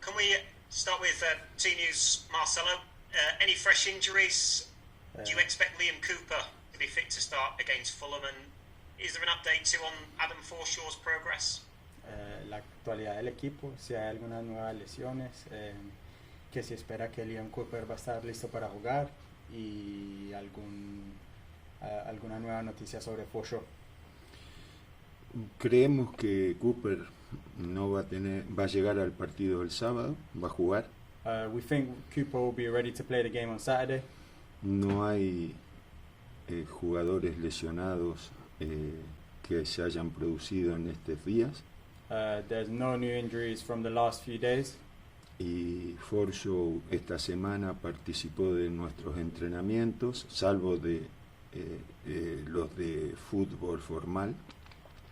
Can we start with team news, Marcelo? Any fresh injuries? Do you expect Liam Cooper to be fit to start against Fulham? And is there an update too on Adam Forshaw's progress? La actualidad del equipo, si hay algunas nuevas lesiones, que se espera que Liam Cooper va a estar listo para jugar y alguna nueva noticia sobre Forshaw. Creemos que Cooper no va a llegar al partido del sábado, va a jugar. We think Cooper will be ready to play the game on Saturday. No hay jugadores lesionados que se hayan producido en estos días. There's no new injuries from the last few days. Y Forshaw esta semana participó de nuestros entrenamientos, salvo de los de fútbol formal.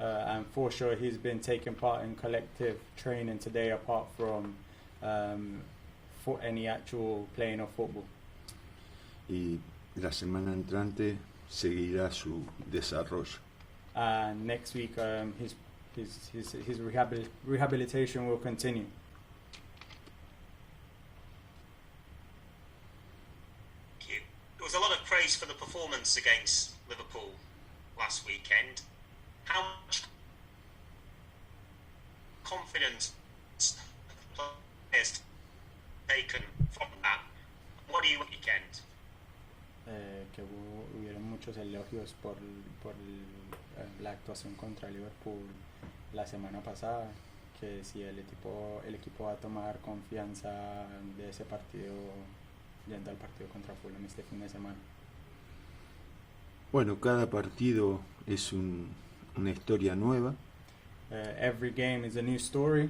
And Forshaw, he's been taking part in collective training today, apart from for any actual playing of football. Y la semana entrante seguirá su desarrollo. And next week, his rehabilitation will continue. There was a lot of praise for the performance against Liverpool last weekend. How much confidence have players taken from that? What do you weekend? Que hubieron muchos elogios por la actuación contra Liverpool la semana pasada, que si el equipo va a tomar confianza de ese partido yendo al partido contra Fulham este fin de semana. Bueno, cada partido es una historia nueva. Every game is a new story.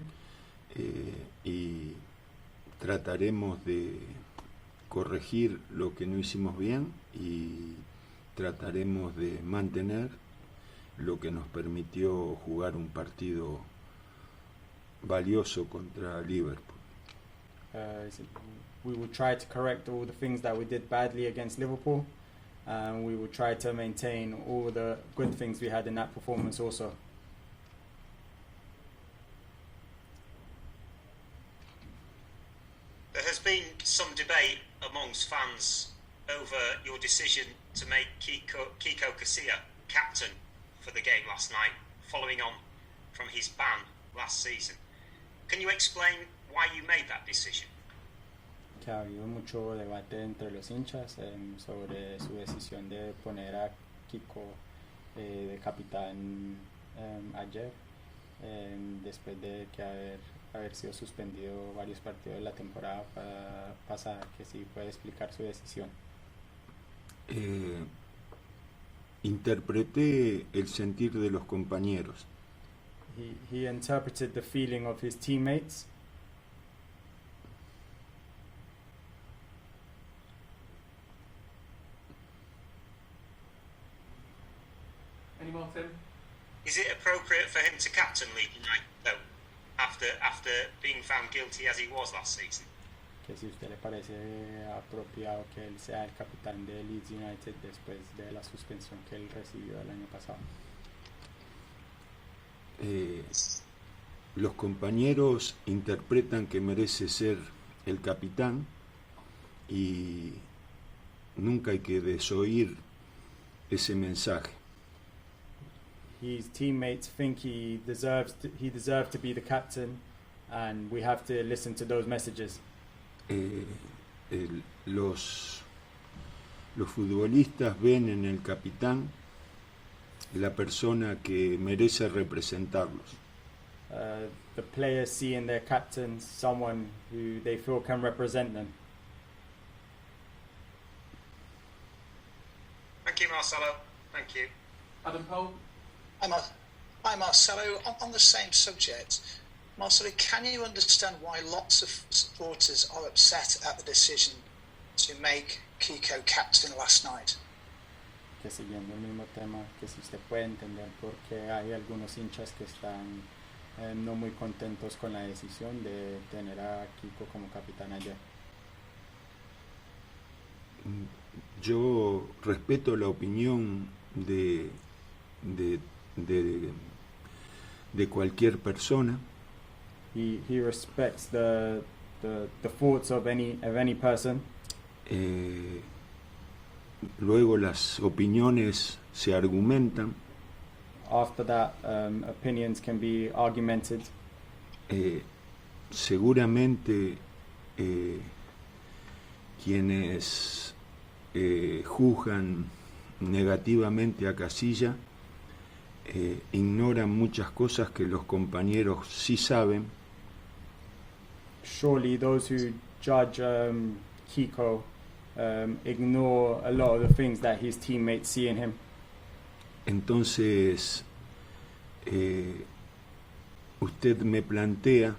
Y trataremos de corregir lo que no hicimos bien y trataremos de mantener lo que nos permitió jugar un partido valioso contra Liverpool. We will try to correct all the things that we did badly against Liverpool, and we will try to maintain all the good things we had in that performance also. There has been some debate amongst fans over your decision to make Kiko Cassia captain for the game last night, following on from his ban last season. Can you explain why you made that decision? Que ha habido mucho debate entre los hinchas sobre su decisión de poner a Kiko de capitán ayer, después de que haber sido suspendido varios partidos de la temporada pasada, que sí puede explicar su decisión. Interpreté el sentir de los compañeros. He interpreted the feeling of his teammates. Any more, Tim? Is it appropriate for him to captain Leeds United, though, after being found guilty as he was last season? Que si usted le parece apropiado que él sea el capitán de Leeds United después de la suspensión que él recibió el año pasado. Los compañeros interpretan que merece ser el capitán y nunca hay que desoír ese mensaje. His teammates think he deserved to be the captain, and we have to listen to those messages. Los futbolistas ven en el capitán la persona que merece representarlos. The players see in their captain someone who they feel can represent them. Thank you, Marcelo. Thank you. Adam Cole? Hi, Marcelo. On the same subject, Marcelo, can you understand why lots of supporters are upset at the decision to make Kiko captain last night? Que siguiendo el mismo tema, que si usted puede entender por qué hay algunos hinchas que están no muy contentos con la decisión de tener a Kiko como capitán ayer. Yo respeto la opinión de, de, de, de cualquier persona. He respects the thoughts of any person. Luego las opiniones se argumentan. After that, opinions can be argumented. Seguramente quienes juzgan negativamente a Casilla ignoran muchas cosas que los compañeros sí saben. Surely those who judge Kiko ignore a lot of the things that his teammates see in him. Entonces, usted me plantea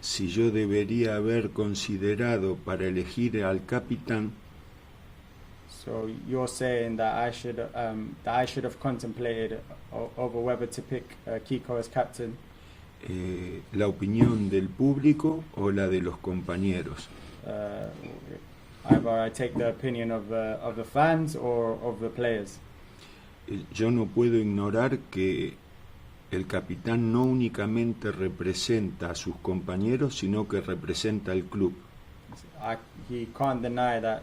si yo debería haber considerado para elegir al capitán. So you're saying that I should have contemplated over whether to pick Kiko as captain. La opinión del público o la de los compañeros. Either I take the opinion of the fans or of the players. Yo no puedo ignorar que el capitán no únicamente representa a sus compañeros, sino que representa al club. He can't deny that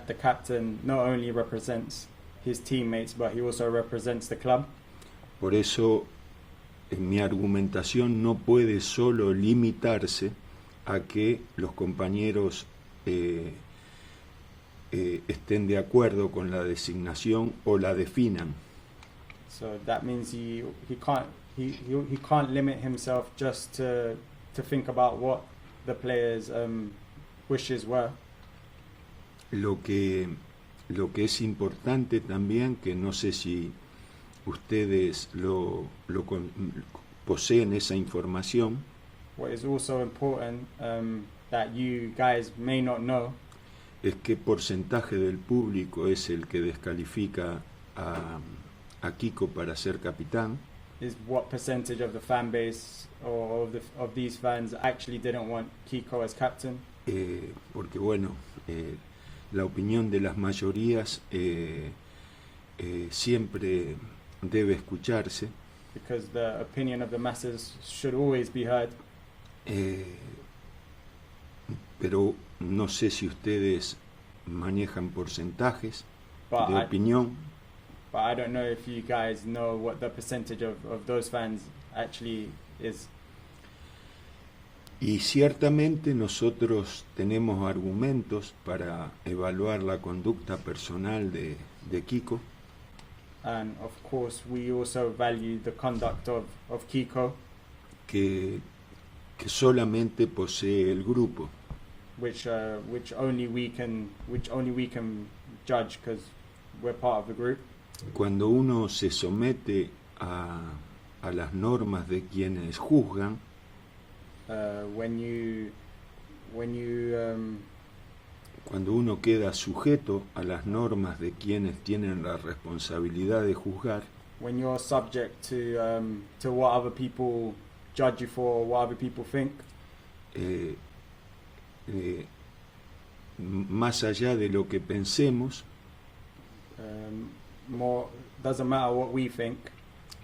the captain not only represents his teammates, but he also represents the club. Por eso, mi argumentación no puede solo limitarse a que los compañeros estén de acuerdo con la designación o la definan. So that means he can't limit himself just to think about what the players' wishes were. Lo que es importante también, que no sé si ustedes poseen esa información. What is also important that you guys may not know es qué porcentaje del público es el que descalifica a Kiko para ser capitán. Is what percentage of the fan base or of these fans actually didn't want Kiko as captain? Porque bueno, la opinión de las mayorías siempre debe escucharse. Because the opinion of the masses should always be heard. Pero no sé si ustedes manejan porcentajes But de opinión. But I don't know if you guys know what the percentage of those fans actually is. Y ciertamente nosotros tenemos argumentos para evaluar la conducta personal de Kiko. And of course we also value the conduct of Kiko, que solamente posee el grupo. Which only we can judge because we're part of the group. Cuando uno se somete a las normas de quienes juzgan, cuando uno queda sujeto a las normas de quienes tienen la responsabilidad de juzgar, when you're subject to what other people judge you for, what other people think, más allá de lo que pensemos, doesn't matter what we think,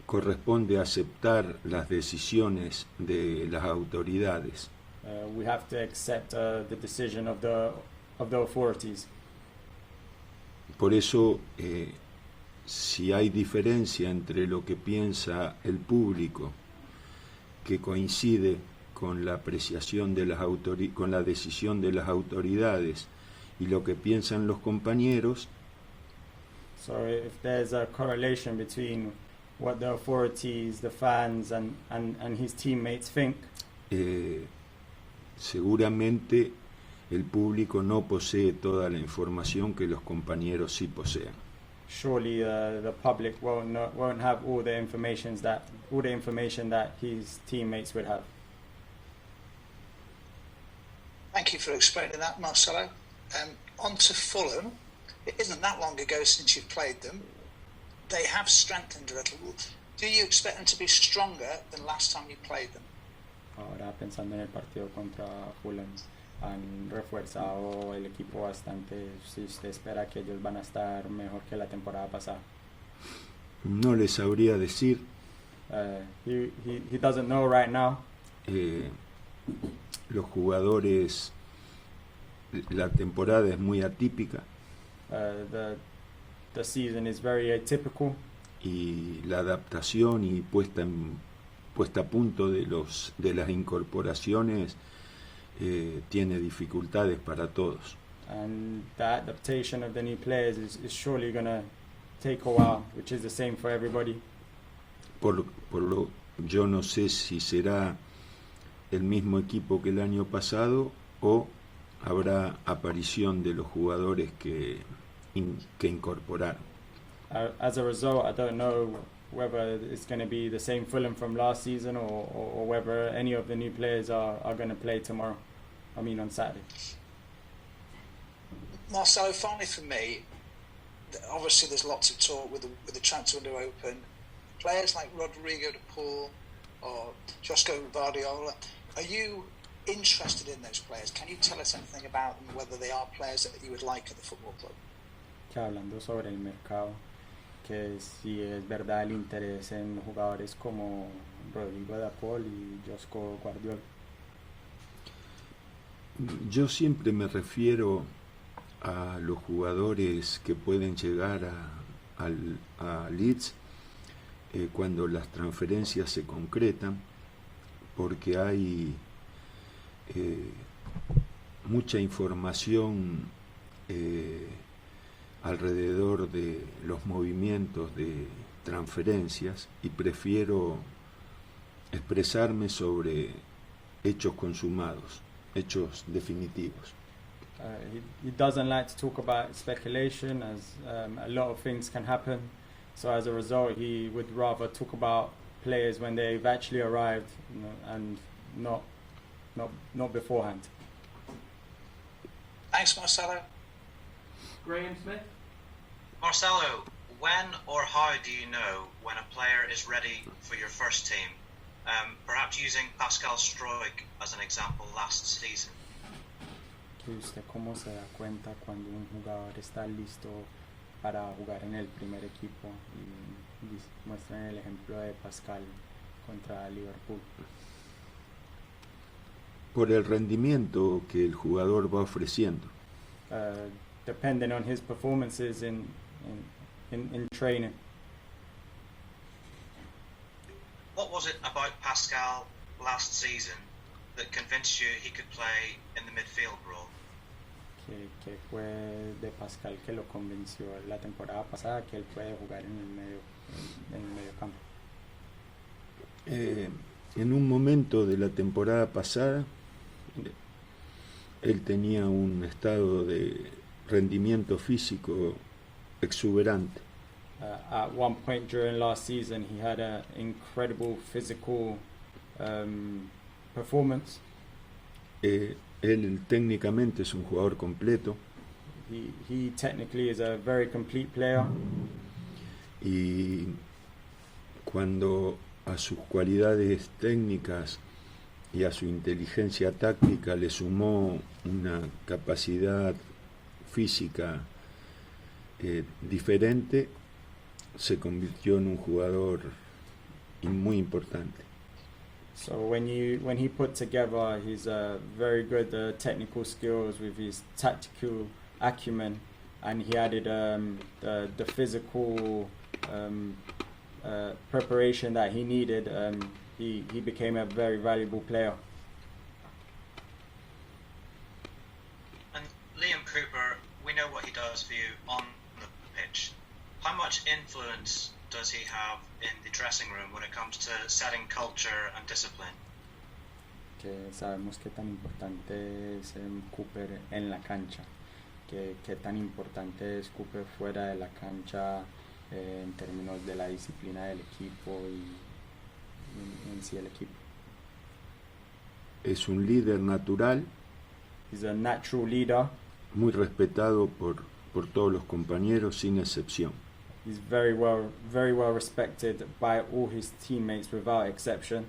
corresponde aceptar las decisiones de las autoridades. We have to accept the decision of the authorities. Por eso, si hay diferencia entre lo que piensa el público, que coincide con la apreciación de con la decisión de las autoridades, y lo que piensan los compañeros, so if there's a correlation between what the authorities, the fans and his teammates think, seguramente el público no posee toda la información que los compañeros sí poseen. Surely the public won't have all the information that his teammates would have. Thank you for explaining that, Marcelo. On to Fulham. It isn't that long ago since you've played them. They have strengthened a little. Do you expect them to be stronger than last time you played them? Ahora pensando en el partido contra Fulham, han refuerzado el equipo bastante. Si usted espera que ellos van a estar mejor que la temporada pasada. No les sabría decir. He doesn't know right now. Los jugadores, la temporada es muy atípica. The season is very atypical. Y la adaptación y puesta a punto de las incorporaciones tiene dificultades para todos. And the adaptation of the new players is surely going to take a while, which is the same for everybody. Yo no sé si será el mismo equipo que el año pasado o habrá aparición de los jugadores que incorporaron. As a result, I don't know whether it's going to be the same Fulham from last season or whether any of the new players are going to play tomorrow. On Saturday. Marcelo, finally for me, obviously there's lots of talk with the transfer window open. Players like Rodrigo de Paul or Josko Guardiola, are you interested in those players? Can you tell us anything about them, whether they are players that you would like at the football club? Que hablando sobre el mercado, que si es verdad el interés en jugadores como Rodrigo de Paul y Josko Guardiola. Yo siempre me refiero a los jugadores que pueden llegar a Leeds cuando las transferencias se concretan, porque hay mucha información alrededor de los movimientos de transferencias y prefiero expresarme sobre hechos consumados, hechos definitivos. He doesn't like to talk about speculation, as a lot of things can happen. So as a result, he would rather talk about players when they've actually arrived, and not beforehand. Thanks, Marcelo. Graham Smith. Marcelo, when or how do you know when a player is ready for your first team? Perhaps using Pascal Struijk as an example last season. ¿Usted cómo se da cuenta cuando un jugador está listo para jugar en el primer equipo? Y muestran el ejemplo de Pascal contra Liverpool. Por el rendimiento que el jugador va ofreciendo. Depending on his performances in training. What was it about Pascal last season that convinced you he could play in the midfield role? ¿Qué fue de Pascal que lo convenció la temporada pasada que él puede jugar en el medio campo? En un momento de la temporada pasada, él tenía un estado de rendimiento físico exuberante. At one point during last season, he had an incredible physical performance. Él técnicamente es un jugador completo. He technically is a very complete player. Y cuando a sus cualidades técnicas y a su inteligencia táctica le sumó una capacidad física diferente, se convirtió en un jugador muy importante. So when he put together his very good technical skills with his tactical acumen, and he added the physical preparation that he needed, he became a very valuable player. And Liam Cooper, we know what he does for you on the pitch. How much influence does he have in the dressing room when it comes to setting culture and discipline? Que sabemos qué tan importante es Cooper en la cancha, qué tan importante es Cooper fuera de la cancha en términos de la disciplina del equipo y en sí el equipo. Es un líder natural. He's a natural leader. Muy respetado por todos los compañeros sin excepción. He's very well respected by all his teammates without exception.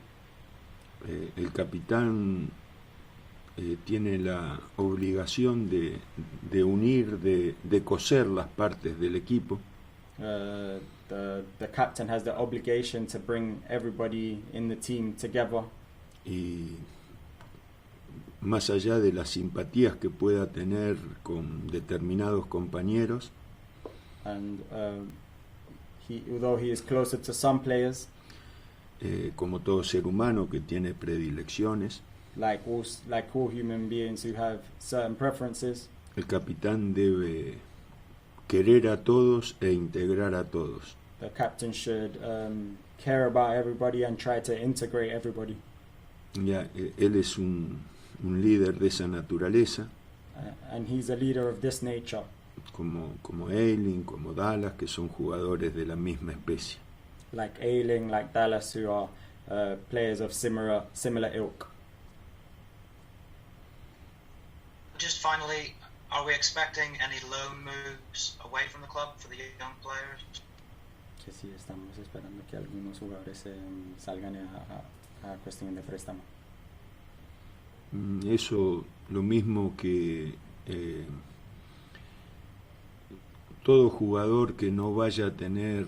El capitán tiene la obligación de unir, de coser las partes del equipo. The captain has the obligation to bring everybody in the team together. Y más allá de las simpatías que pueda tener con determinados compañeros, And although he is closer to some players, como todo ser humano que tiene predilecciones, like all human beings who have certain preferences, el capitán debe querer a todos e integrar a todos. the captain should care about everybody and try to integrate everybody. Ya, él es un líder de esa naturaleza, And he's a leader of this nature, como Eiling, como Dallas, que son jugadores de la misma especie. like Ailing, like Dallas, who are players of similar ilk. Just finally, are we expecting any loan moves away from the club for the young players? Que sí, estamos esperando que algunos jugadores salgan a cuestión de préstamo. Eso lo mismo que todo jugador que no vaya a tener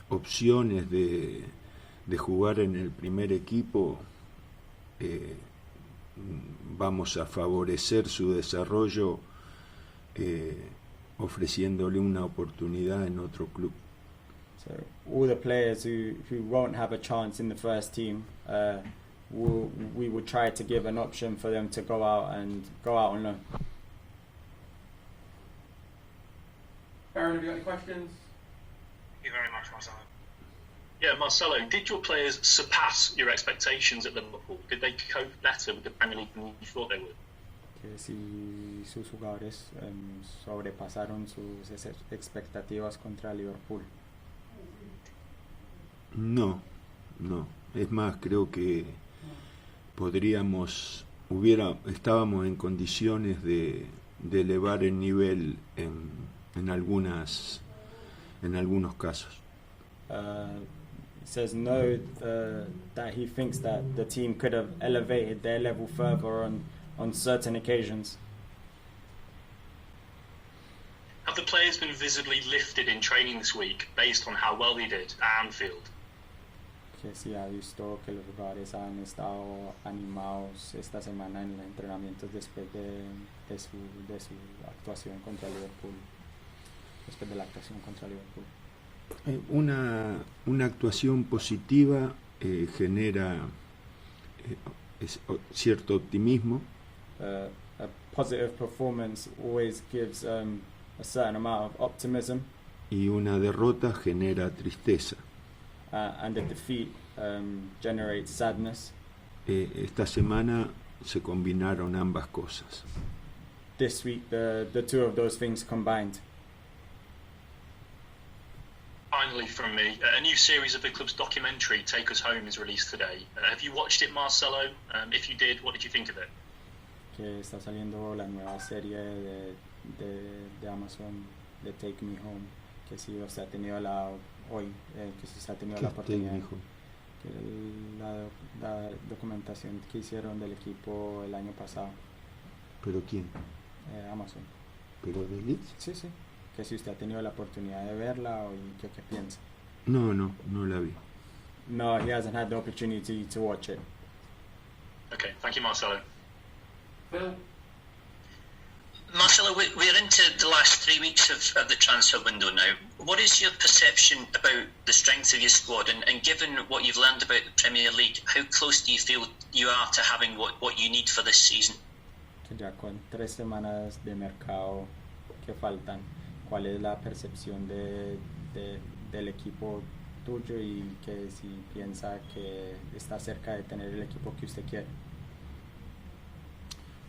opciones de jugar en el primer equipo, vamos a favorecer su desarrollo ofreciéndole una oportunidad en otro club. So all the players who won't have a chance in the first team, we will try to give an option for them to go out on loan. Aaron, have you got any questions? Thank you very much, Marcelo. Yeah, Marcelo, did your players surpass your expectations at Liverpool? Did they cope better with the Premier League than you thought they would? Que si sus jugadores sobrepasaron sus expectativas contra Liverpool. No. Es más, creo que estábamos en condiciones de elevar el nivel en algunos casos. He says no, that he thinks that the team could have elevated their level further on certain occasions. Have the players been visibly lifted in training this week based on how well they did at Anfield? Que sí ha visto que los jugadores han estado animados esta semana en los entrenamientos después de su actuación contra Liverpool. Después de la actuación contra Liverpool. Una actuación positiva genera cierto optimismo. A positive performance always gives a certain amount of optimism. Y una derrota genera tristeza. And a defeat generates sadness. Esta semana se combinaron ambas cosas. This week, the two of those things combined. Finally, from me, a new series of the club's documentary, Take Us Home, is released today. Have you watched it, Marcelo? If you did, what did you think of it? Que está saliendo la nueva serie de Amazon, de Take Me Home, que si usted ha tenido la oportunidad, que la documentación que hicieron del equipo el año pasado. ¿Pero quién? Amazon. ¿Pero de Leeds? Sí. Que si usted ha tenido la oportunidad de verla o qué piensa. No la vi. No, he hasn't had the opportunity to watch it. Okay, thank you, Marcelo. Phil? Marcelo, we're into the last 3 weeks of the transfer window now. What is your perception about the strength of your squad? And given what you've learned about the Premier League, how close do you feel you are to having what you need for this season? Ya con 3 semanas de mercado que faltan, ¿cuál es la percepción del equipo tuyo y que si piensa que está cerca de tener el equipo que usted quiere?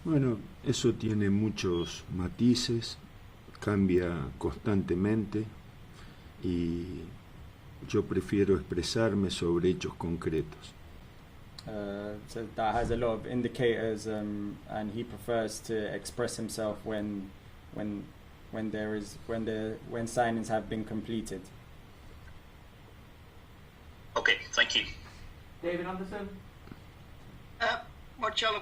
Bueno, eso tiene muchos matices, cambia constantemente y yo prefiero expresarme sobre hechos concretos. So that has a lot of indicators, and he prefers to express himself when signings have been completed. Okay, thank you. David Anderson? Marcelo,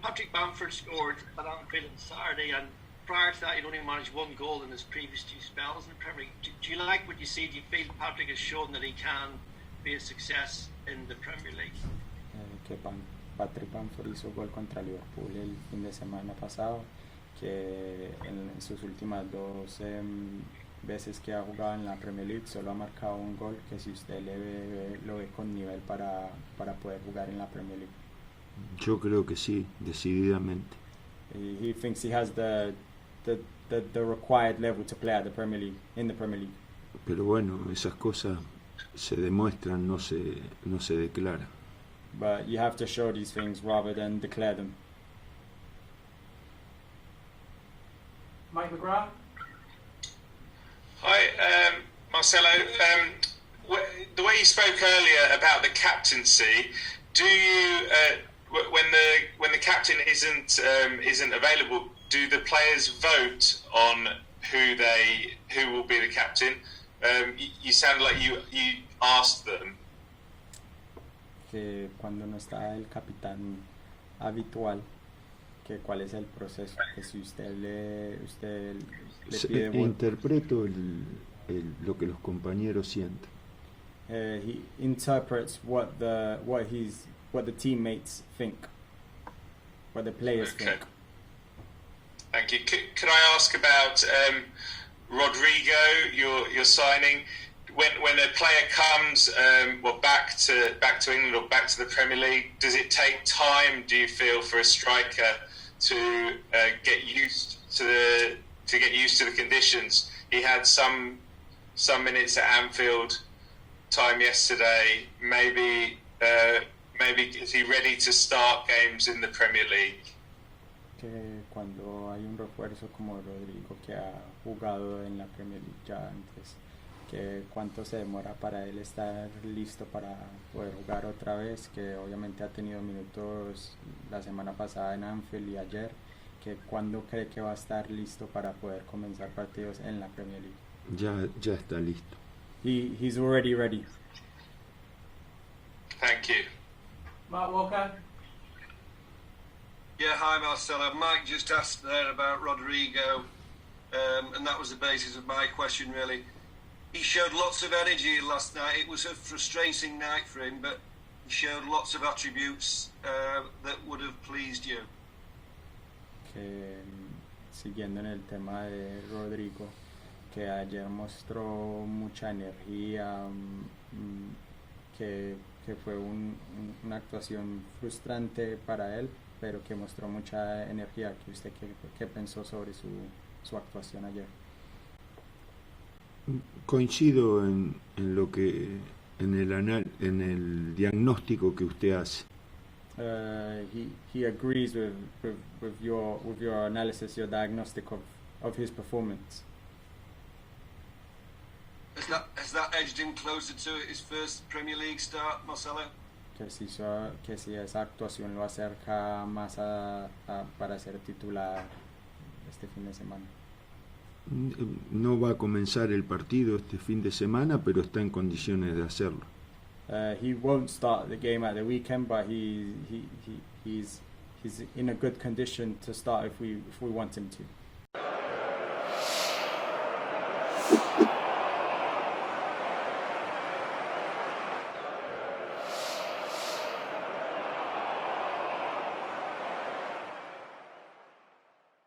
Patrick Bamford scored at Anfield on Saturday, and prior to that, he'd only managed one goal in his previous 2 spells in the Premier League. Do you like what you see? Do you feel Patrick has shown that he can be a success in the Premier League? Patrick Bamford hizo gol contra Liverpool el fin de semana pasado, que en sus últimas 2 veces que ha jugado en la Premier League solo ha marcado un gol, que si usted lo ve con nivel para poder jugar en la Premier League. Yo creo que sí, decididamente. He thinks he has the required level to play at the Premier League, in the Premier League. Pero bueno, esas cosas se demuestran, no se declaran. But you have to show these things rather than declare them. Mike McGrath? Hi, Marcelo. The way you spoke earlier about the captaincy, do you, when the captain isn't available, do the players vote on who will be the captain? You sound like you asked them. Que cuando no está el capitán habitual, que cuál es el proceso, que si usted le pide interpreto lo que los compañeros sienten. He interprets what the teammates think, what the players think. Thank you. Could I ask about Rodrigo, your signing? When a player comes back to England or back to the Premier League, does it take time, do you feel, for a striker to get used to the conditions? He had some minutes at Anfield time yesterday. Maybe is he ready to start games in the Premier League? Que cuando hay un refuerzo como Rodrigo que ha jugado en la Premier League ya antes, que cuánto se demora para él estar listo para poder jugar otra vez, que obviamente ha tenido minutos la semana pasada en Anfield y ayer, que cuándo cree que va a estar listo para poder comenzar partidos en la Premier League. Ya está listo. He's already ready. Thank you. Mark Walker? Yeah, hi Marcelo. Mike just asked there about Rodrigo, and that was the basis of my question really. He showed lots of energy last night. It was a frustrating night for him, but he showed lots of attributes that would have pleased you. Que siguiendo en el tema de Rodrigo, que ayer mostró mucha energía, que fue una actuación frustrante para él, pero que mostró mucha energía. Que usted qué pensó sobre su actuación ayer? Coincido en lo que en el diagnóstico que usted hace. He agrees with your analysis, your diagnostic of his performance. Has that edged him closer to his first Premier League start, Marcelo? Que si esa actuación lo acerca más para ser titular este fin de semana. No va a comenzar el partido este fin de semana, pero está en condiciones de hacerlo. He won't start the game at the weekend, but he's in a good condition to start if we want him to.